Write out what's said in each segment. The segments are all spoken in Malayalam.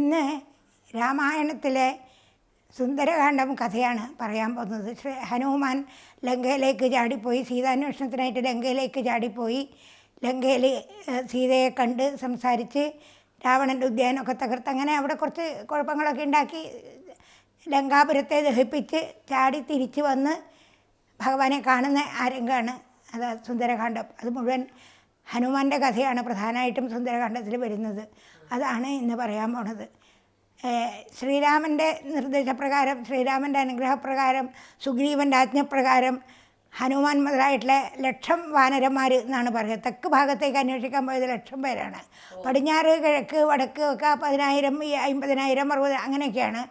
ഇന്ന് രാമായണത്തിലെ സുന്ദരകാന്ഡം കഥയാണ് പറയാൻ പോകുന്നത്. ഹനുമാൻ ലങ്കയിലേക്ക് ചാടിപ്പോയി, സീതാന്വേഷണത്തിനായിട്ട് ലങ്കയിലേക്ക് ചാടിപ്പോയി. ലങ്കയിൽ സീതയെ കണ്ട് സംസാരിച്ച് രാവണൻ്റെ ഉദ്യാനമൊക്കെ തകർത്ത് അങ്ങനെ അവിടെ കുറച്ച് കുഴപ്പങ്ങളൊക്കെ ഉണ്ടാക്കി ലങ്കാപുരത്തെ ദഹിപ്പിച്ച് ചാടി തിരിച്ച് വന്ന് ഭഗവാനെ കാണുന്ന ആ രംഗമാണ് അത് സുന്ദരകാന്ഡം. അത് മുഴുവൻ ഹനുമാൻ്റെ കഥയാണ് പ്രധാനമായിട്ടും സുന്ദരകാന്ഡത്തിൽ വരുന്നത്. അതാണ് ഇന്ന് പറയാൻ പോണത്. ശ്രീരാമൻ്റെ നിർദ്ദേശപ്രകാരം, ശ്രീരാമൻ്റെ അനുഗ്രഹപ്രകാരം, സുഗ്രീവൻ്റെ ആജ്ഞപ്രകാരം ഹനുമാൻ മുതലായിട്ടുള്ള 1,00,000 വാനരന്മാർ എന്നാണ് പറയുക. തെക്ക് ഭാഗത്തേക്ക് അന്വേഷിക്കാൻ പോയത് 1,00,000 പേരാണ്. പടിഞ്ഞാറ്, കിഴക്ക്, വടക്ക് ഒക്കെ 10,000, 50,000, 60,000 അങ്ങനെയൊക്കെയാണ്.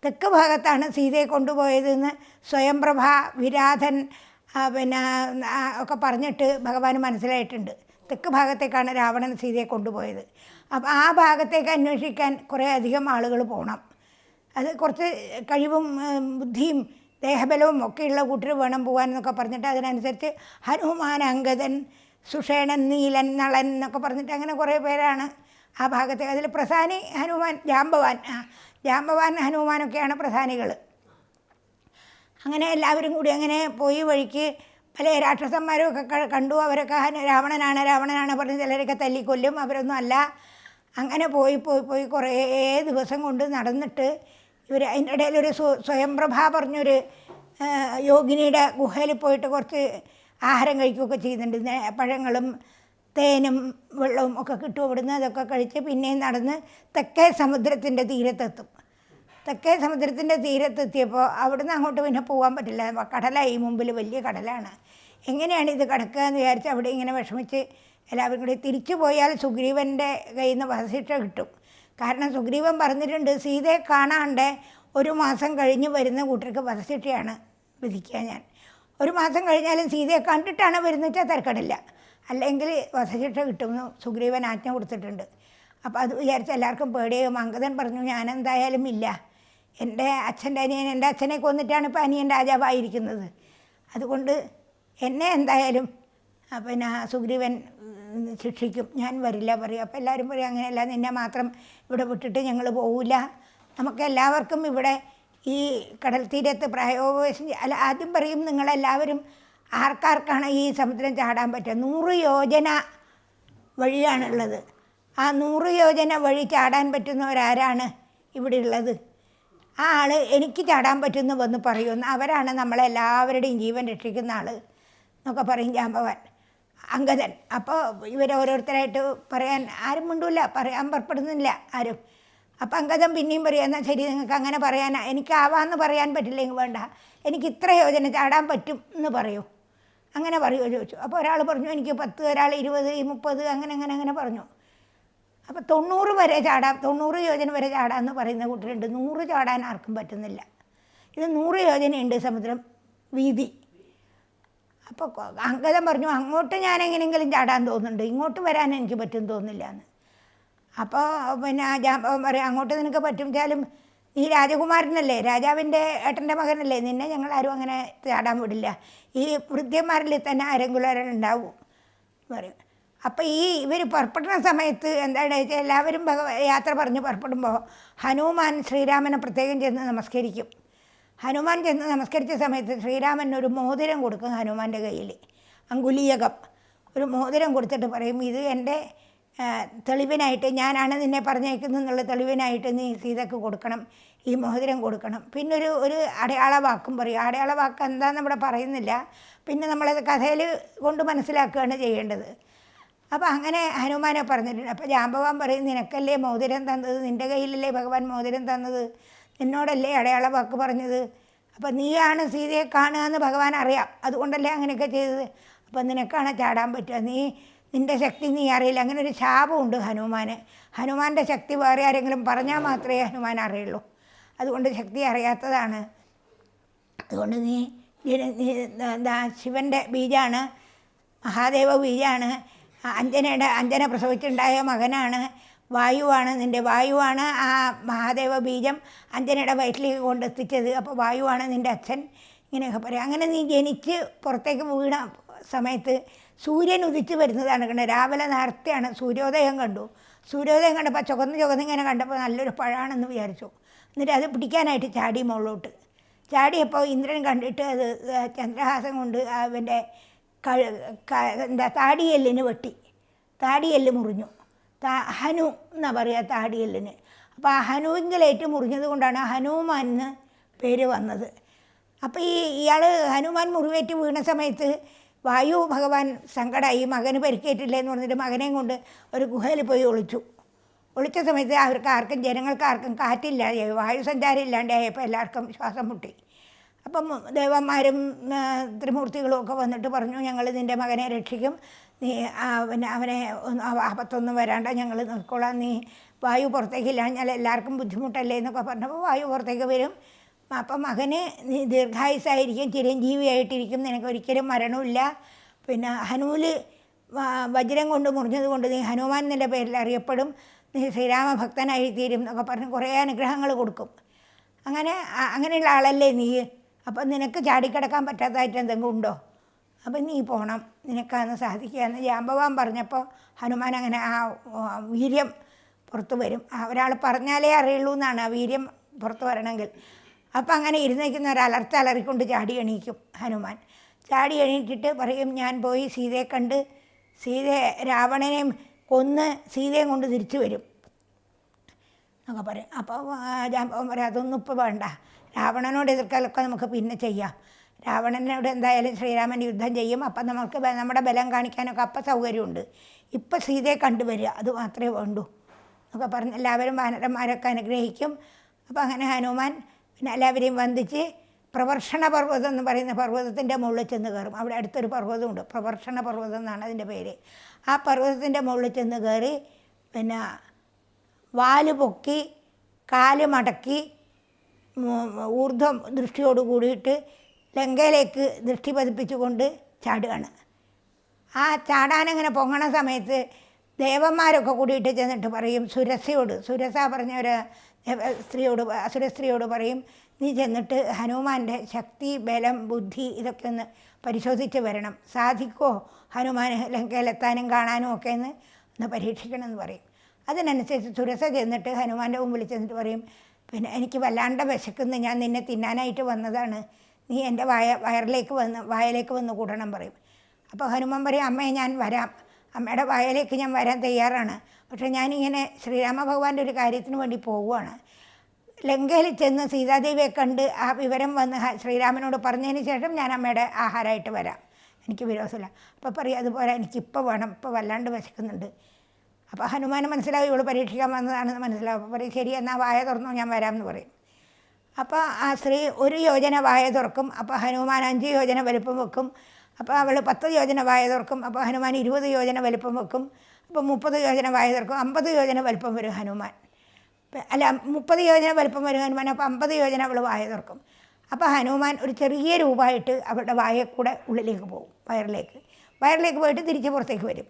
തെക്ക് ഭാഗത്താണ് സീതയെ കൊണ്ടുപോയതെന്ന് സ്വയംപ്രഭ, വിരാധൻ ഒക്കെ പറഞ്ഞിട്ട് ഭഗവാന് മനസ്സിലായിട്ടുണ്ട്. തെക്ക് ഭാഗത്തേക്കാണ് രാവണൻ സീതയെ കൊണ്ടുപോയത്. അപ്പോൾ ആ ഭാഗത്തേക്ക് അന്വേഷിക്കാൻ കുറേ അധികം ആളുകൾ പോകണം. അത് കുറച്ച് കഴിവും ബുദ്ധിയും ദേഹബലവും ഒക്കെയുള്ള കൂട്ടർ വേണം പോകാൻ എന്നൊക്കെ പറഞ്ഞിട്ട് അതിനനുസരിച്ച് ഹനുമാൻ, അങ്കദൻ, സുഷേണൻ, നീലൻ, നളൻ എന്നൊക്കെ പറഞ്ഞിട്ട് അങ്ങനെ കുറേ പേരാണ് ആ ഭാഗത്തേക്ക്. അതിൽ പ്രധാനി ഹനുമാൻ, ജാമ്പവാൻ ഹനുമാനൊക്കെയാണ് പ്രധാനികൾ. അങ്ങനെ എല്ലാവരും കൂടി അങ്ങനെ പോയി വഴിക്ക് പല രാക്ഷസന്മാരും ഒക്കെ കണ്ടു. അവരൊക്കെ രാവണനാണ് പറഞ്ഞ് ചിലരൊക്കെ തല്ലിക്കൊല്ലും. അവരൊന്നും അല്ല. അങ്ങനെ പോയി കുറേ ദിവസം കൊണ്ട് നടന്നിട്ട് ഇവർ അതിൻ്റെ ഇടയിലൊരു സ്വയംപ്രഭ പറഞ്ഞൊരു യോഗിനിയുടെ ഗുഹയിൽ പോയിട്ട് കുറച്ച് ആഹാരം കഴിക്കുകയൊക്കെ ചെയ്യുന്നുണ്ട്. പഴങ്ങളും തേനും വെള്ളവും ഒക്കെ കിട്ടും ഇവിടുന്ന്. അതൊക്കെ കഴിച്ച് പിന്നെയും നടന്ന് തെക്കേ സമുദ്രത്തിൻ്റെ തീരത്തെത്തും. തെക്കേ സമുദ്രത്തിൻ്റെ തീരത്തെത്തിയപ്പോൾ അവിടുന്ന് അങ്ങോട്ട് പിന്നെ പോകാൻ പറ്റില്ല. കടലായി മുമ്പിൽ, വലിയ കടലാണ്. എങ്ങനെയാണ് ഇത് കിടക്കുക എന്ന് വിചാരിച്ച് അവിടെ ഇങ്ങനെ വിഷമിച്ച് എല്ലാവരും കൂടി തിരിച്ചു പോയാൽ സുഗ്രീവൻ്റെ കയ്യിൽ നിന്ന് വധശിക്ഷ കിട്ടും. കാരണം സുഗ്രീവൻ പറഞ്ഞിട്ടുണ്ട്, സീതയെ കാണാണ്ട് 1 മാസം കഴിഞ്ഞ് വരുന്ന കൂട്ടർക്ക് വധശിക്ഷയാണ് വിധിക്കുക ഞാൻ. 1 മാസം കഴിഞ്ഞാലും സീതയെ കണ്ടിട്ടാണ് വരുന്നത് വെച്ചാൽ തിരക്കടില്ല, അല്ലെങ്കിൽ വധശിക്ഷ കിട്ടുമെന്ന് സുഗ്രീവൻ ആജ്ഞ കൊടുത്തിട്ടുണ്ട്. അപ്പോൾ അത് വിചാരിച്ച് എല്ലാവർക്കും പേടിയാകും. അങ്കദൻ പറഞ്ഞു, ഞാനെന്തായാലും ഇല്ല. എൻ്റെ അച്ഛനെ കൊന്നിട്ടാണ് ഇപ്പോൾ അനിയൻ രാജാവായിരിക്കുന്നത്. അതുകൊണ്ട് എന്നെ എന്തായാലും സുഗ്രീവൻ ശിക്ഷിക്കും, ഞാൻ വരില്ല പറയും. അപ്പോൾ എല്ലാവരും പറയും, അങ്ങനെയല്ല, നിന്നെ മാത്രം ഇവിടെ വിട്ടിട്ട് ഞങ്ങൾ പോവില്ല. നമുക്കെല്ലാവർക്കും ഇവിടെ ഈ കടൽ തീരത്ത് പ്രായോപവേശം അല്ല. ആദ്യം പറയും, നിങ്ങളെല്ലാവരും ആർക്കാർക്കാണ് ഈ സമുദ്രം ചാടാൻ പറ്റുക? 100 യോജന വഴിയാണുള്ളത്. ആ 100 യോജന വഴി ചാടാൻ പറ്റുന്നവരാരാണ് ഇവിടെ ഉള്ളത്? ആ ആൾ എനിക്ക് ചാടാൻ പറ്റുമെന്ന് വന്ന് പറയുമെന്ന്. അവരാണ് നമ്മളെല്ലാവരുടെയും ജീവൻ രക്ഷിക്കുന്ന ആൾ എന്നൊക്കെ പറയും ജാമ്പവാൻ, അങ്കദൻ. അപ്പോൾ ഇവരോരോരുത്തരായിട്ട് പറയാൻ ആരും മിണ്ടൂല, പറയാൻ പുറപ്പെടുന്നില്ല ആരും. അപ്പം അങ്കദൻ പിന്നെയും പറയും, എന്നാൽ ശരി, നിങ്ങൾക്ക് അങ്ങനെ പറയാൻ, എനിക്കാവാമെന്ന് പറയാൻ പറ്റില്ലെങ്കിൽ വേണ്ട, എനിക്ക് ഇത്ര യോജന ചാടാൻ പറ്റും എന്ന് പറയൂ. അങ്ങനെ പറയുമോ ചോദിച്ചു. അപ്പോൾ ഒരാൾ പറഞ്ഞു, എനിക്ക് 10, ഒരാൾ 20, 30 അങ്ങനെ പറഞ്ഞു. അപ്പോൾ 90 വരെ ചാടാം, 90 യോജന വരെ ചാടാമെന്ന് പറയുന്ന കൂട്ടരുണ്ട്. 100 ചാടാൻ ആർക്കും പറ്റുന്നില്ല. ഇത് 100 യോജനയുണ്ട് സമുദ്രം വീതി. അപ്പോൾ അങ്കദൻ പറഞ്ഞു, അങ്ങോട്ട് ഞാൻ എങ്ങനെയെങ്കിലും ചാടാൻ തോന്നുന്നുണ്ട്, ഇങ്ങോട്ട് വരാൻ എനിക്ക് പറ്റും തോന്നില്ല എന്ന്. അപ്പോൾ ജാമ്പവൻ പറയും, അങ്ങോട്ട് നിനക്ക് പറ്റും വെച്ചാലും നീ രാജകുമാരനല്ലേ, രാജാവിൻ്റെ ഏട്ടൻ്റെ മകനല്ലേ, നിന്നെ ഞങ്ങളാരും അങ്ങനെ ചാടാൻ വിടില്ല. ഈ വൃദ്ധന്മാരിൽ തന്നെ ആരെങ്കിലും ഉണ്ടാവും പറയും. അപ്പോൾ ഇവർ പുറപ്പെടുന്ന സമയത്ത് എന്താണെന്ന് വെച്ചാൽ എല്ലാവരും യാത്ര പറഞ്ഞ് പുറപ്പെടുമ്പോൾ ഹനുമാൻ ശ്രീരാമനെ പ്രത്യേകം ചെന്ന് നമസ്കരിക്കും. ഹനുമാൻ ചെന്ന് നമസ്കരിച്ച സമയത്ത് ശ്രീരാമൻ ഒരു മോതിരം കൊടുക്കും ഹനുമാൻ്റെ കയ്യിൽ, അങ്കുലീയകം. ഒരു മോതിരം കൊടുത്തിട്ട് പറയും, ഇത് എൻ്റെ തെളിവിനായിട്ട്, ഞാനാണ് നിന്നെ പറഞ്ഞേക്കുന്നതെന്നുള്ള തെളിവിനായിട്ട് നീ സീതയ്ക്ക് കൊടുക്കണം, ഈ മോതിരം കൊടുക്കണം. പിന്നെ ഒരു അടയാള വാക്കും പറയും. അടയാള വാക്ക് എന്താണെന്ന് ഇവിടെ പറയുന്നില്ല, പിന്നെ നമ്മളത് കഥയിൽ കൊണ്ട് മനസ്സിലാക്കുകയാണ് ചെയ്യേണ്ടത്. അപ്പോൾ അങ്ങനെ ഹനുമാനെ പറഞ്ഞിട്ടുണ്ട്. അപ്പോൾ ജാമ്പവാൻ പറയും, നിനക്കല്ലേ മോതിരം തന്നത്, നിൻ്റെ കയ്യിലല്ലേ ഭഗവാൻ മോതിരം തന്നത്, നിന്നോടല്ലേ അടയാള വാക്ക് പറഞ്ഞത്, അപ്പം നീയാണ് സീതയെ കാണുക എന്ന് ഭഗവാൻ അറിയാം, അതുകൊണ്ടല്ലേ അങ്ങനെയൊക്കെ ചെയ്തത്. അപ്പം നിനക്കാണ് ചാടാൻ പറ്റുക, നിൻ്റെ ശക്തി നീ അറിയില്ല. അങ്ങനെ ഒരു ശാപമുണ്ട് ഹനുമാന്. ഹനുമാൻ്റെ ശക്തി വേറെ ആരെങ്കിലും പറഞ്ഞാൽ മാത്രമേ ഹനുമാൻ അറിയുള്ളൂ. അതുകൊണ്ട് ശക്തി അറിയാത്തതാണ്. അതുകൊണ്ട് നീ ശിവൻ്റെ ബീജാണ്, മഹാദേവ ബീജാണ്, അഞ്ജന പ്രസവിച്ചുണ്ടായ മകനാണ്, വായുവാണ്, നിൻ്റെ വായുവാണ് ആ മഹാദേവ ബീജം അഞ്ജനയുടെ വയറ്റിലേക്ക് കൊണ്ടെത്തിച്ചത്. അപ്പോൾ വായുവാണ് നിൻ്റെ അച്ഛൻ, ഇങ്ങനെയൊക്കെ പറയാം. അങ്ങനെ നീ ജനിച്ച് പുറത്തേക്ക് വീണ സമയത്ത് സൂര്യൻ ഉദിച്ച് വരുന്നതാണ് കണ്ടത്. രാവിലെ നേരത്തെയാണ്, സൂര്യോദയം കണ്ടു. സൂര്യോദയം കണ്ടപ്പോൾ ചുവന്ന് ഇങ്ങനെ കണ്ടപ്പോൾ നല്ലൊരു പഴമാണെന്ന് വിചാരിച്ചു. എന്നിട്ട് അത് പിടിക്കാനായിട്ട് ചാടി മുകളിലോട്ട്. ചാടിയപ്പോൾ ഇന്ദ്രൻ കണ്ടിട്ട് അത് ചന്ദ്രഹാസം കൊണ്ട് അവൻ്റെ താടിയെല്ലിന് വെട്ടി. താടിയെല്ല് മുറിഞ്ഞു. ഹനു എന്നാണ് പറയുക താടിയെല്ലിന്. അപ്പോൾ ആ ഹനുവിങ്കലേറ്റ് മുറിഞ്ഞത് കൊണ്ടാണ് ഹനുമാൻ എന്ന് പേര് വന്നത്. അപ്പോൾ ഇയാൾ ഹനുമാൻ മുറിവേറ്റ് വീണ സമയത്ത് വായു ഭഗവാൻ സങ്കടമായി, മകന് പരിക്കേറ്റില്ല എന്ന് പറഞ്ഞിട്ട് മകനെയും കൊണ്ട് ഒരു ഗുഹയിൽ പോയി ഒളിച്ച സമയത്ത് ജനങ്ങൾക്ക് ആർക്കും കാറ്റില്ലാതെയായി, വായു സഞ്ചാരം ഇല്ലാണ്ടായപ്പോൾ എല്ലാവർക്കും ശ്വാസം മുട്ടി. അപ്പം ദേവന്മാരും ത്രിമൂർത്തികളും ഒക്കെ വന്നിട്ട് പറഞ്ഞു, ഞങ്ങൾ നിൻ്റെ മകനെ രക്ഷിക്കും, നീ പിന്നെ അവനെ ആപത്തൊന്നും വരാണ്ട ഞങ്ങൾ നോക്കിക്കോളാം, നീ വായു പുറത്തേക്കില്ല എന്നാൽ എല്ലാവർക്കും ബുദ്ധിമുട്ടല്ലേ എന്നൊക്കെ പറഞ്ഞപ്പോൾ വായു പുറത്തേക്ക് വരും. അപ്പം മകന് നീ ദീർഘായുസ്സായിരിക്കും, ചിരഞ്ജീവിയായിട്ടിരിക്കും, നിനക്ക് ഒരിക്കലും മരണമില്ല, പിന്നെ ഹനുവിൽ വജ്രം കൊണ്ട് മുറിഞ്ഞത് കൊണ്ട് നീ ഹനുമാൻ എന്നുള്ള പേരിൽ അറിയപ്പെടും, നീ ശ്രീരാമഭക്തനായി തീരും എന്നൊക്കെ പറഞ്ഞ് കുറേ അനുഗ്രഹങ്ങൾ കൊടുക്കും. അങ്ങനെയുള്ള ആളല്ലേ നീ, അപ്പം നിനക്ക് ചാടിക്കിടക്കാൻ പറ്റാത്തതായിട്ട് എന്തെങ്കിലും ഉണ്ടോ? അപ്പം നീ പോകണം, നിനക്കന്ന് സാധിക്കുക എന്ന് ജാമ്പവാൻ പറഞ്ഞപ്പോൾ ഹനുമാൻ അങ്ങനെ ആ വീര്യം പുറത്ത് വരും. ഒരാൾ പറഞ്ഞാലേ അറിയുള്ളൂ എന്നാണ് ആ വീര്യം പുറത്ത് വരണമെങ്കിൽ. അപ്പം അങ്ങനെ ഇരുന്നേക്കുന്ന അലറിക്കൊണ്ട് ചാടി എണീക്കും ഹനുമാൻ. ചാടി എണീറ്റിട്ട് പറയും, ഞാൻ പോയി സീതയെ കണ്ട് രാവണനെയും കൊന്ന് സീതയും കൊണ്ട് തിരിച്ചു വരും എന്നൊക്കെ പറയും. അപ്പോൾ ജാമ്പവൻ പറയും, അതൊന്നും ഇപ്പോൾ വേണ്ട, രാവണനോട് എതിർക്കലൊക്കെ നമുക്ക് പിന്നെ ചെയ്യാം, രാവണനോട് എന്തായാലും ശ്രീരാമൻ യുദ്ധം ചെയ്യും, അപ്പം നമുക്ക് നമ്മുടെ ബലം കാണിക്കാനൊക്കെ അപ്പം സൗകര്യമുണ്ട്, ഇപ്പം സീതയെ കണ്ടുവരിക അത് മാത്രമേ വേണ്ടൂ എന്നൊക്കെ പറഞ്ഞ് എല്ലാവരും വാനരന്മാരൊക്കെ അനുഗ്രഹിക്കും. അപ്പോൾ അങ്ങനെ ഹനുമാൻ പിന്നെ എല്ലാവരെയും വന്ദിച്ച് പ്രവർഷണ പർവ്വതം എന്ന് പറയുന്ന പർവ്വതത്തിൻ്റെ മുകളിൽ ചെന്ന് കയറും. അവിടെ അടുത്തൊരു പർവ്വതമുണ്ട്, പ്രവർഷണ പർവ്വതം എന്നാണ് അതിൻ്റെ പേര്. ആ പർവ്വതത്തിൻ്റെ മുകളിൽ ചെന്ന് കയറി പിന്നെ വാല് പൊക്കി കാല് മടക്കി ഊർധ്വം ദൃഷ്ടിയോട് കൂടിയിട്ട് ലങ്കയിലേക്ക് ദൃഷ്ടി പതിപ്പിച്ചുകൊണ്ട് ചാടുകയാണ്. ആ ചാടാനങ്ങനെ പൊങ്ങണ സമയത്ത് ദേവന്മാരൊക്കെ കൂടിയിട്ട് ചെന്നിട്ട് പറയും സുരസ പറഞ്ഞ ഒരു അസുരസ്ത്രീയോട് പറയും, നീ ചെന്നിട്ട് ഹനുമാൻ്റെ ശക്തി, ബലം, ബുദ്ധി ഇതൊക്കെ ഒന്ന് പരിശോധിച്ച് വരണം, സാധിക്കുമോ ഹനുമാൻ ലങ്കയിലെത്താനും കാണാനും ഒക്കെ ഒന്ന് പരീക്ഷിക്കണമെന്ന് പറയും. അതിനനുസരിച്ച് സുരസ ചെന്നിട്ട് ഹനുമാൻ്റെ മുമ്പിൽ ചെന്നിട്ട് പറയും, പിന്നെ എനിക്ക് വല്ലാണ്ട് വിശക്കുന്നു, ഞാൻ നിന്നെ തിന്നാനായിട്ട് വന്നതാണ്, നീ എൻ്റെ വായലേക്ക് വന്ന് കൂടണം പറയും. അപ്പോൾ ഹനുമാൻ പറയും, അമ്മയെ ഞാൻ വരാം, അമ്മയുടെ വായലേക്ക് ഞാൻ വരാൻ തയ്യാറാണ്, പക്ഷേ ഞാനിങ്ങനെ ശ്രീരാമ ഭഗവാന്റെ ഒരു കാര്യത്തിന് വേണ്ടി പോവുകയാണ്. ലങ്കയിൽ ചെന്ന് സീതാദേവിയെ കണ്ട് ആ വിവരം വന്ന് ശ്രീരാമനോട് പറഞ്ഞതിന് ശേഷം ഞാൻ അമ്മയുടെ ആഹാരമായിട്ട് വരാം, എനിക്ക് വിരോധമില്ല. അപ്പോൾ പറയും, അതുപോലെ എനിക്കിപ്പോൾ വേണം, ഇപ്പോൾ വല്ലാണ്ട് വിശക്കുന്നുണ്ട്. അപ്പോൾ ഹനുമാന് മനസ്സിലാവും ഇവൾ പരീക്ഷിക്കാൻ വന്നതാണെന്ന് മനസ്സിലാവും. അപ്പോൾ പറയും, ശരി എന്നാൽ വായ തുറന്നു ഞാൻ വരാമെന്ന് പറയും. അപ്പോൾ ആ സ്ത്രീ 1 യോജന വായ തുറക്കും. അപ്പോൾ ഹനുമാൻ 5 യോജന വലിപ്പം വെക്കും. അപ്പോൾ അവൾ 10 യോജന വായ തുറക്കും. അപ്പോൾ ഹനുമാൻ 20 യോജന വലിപ്പം വെക്കും. അപ്പോൾ 30 യോജന വായ തുറക്കും. 50 യോജന വലിപ്പം വരും ഹനുമാൻ. അല്ല 30 യോജന വലിപ്പം വരും ഹനുമാൻ. അപ്പോൾ 50 യോജന അവൾ വായ തുറക്കും. അപ്പോൾ ഹനുമാൻ ഒരു ചെറിയ രൂപമായിട്ട് അവളുടെ വായക്കൂടെ ഉള്ളിലേക്ക് പോകും, വയറിലേക്ക് പോയിട്ട് തിരിച്ച് പുറത്തേക്ക് വരും.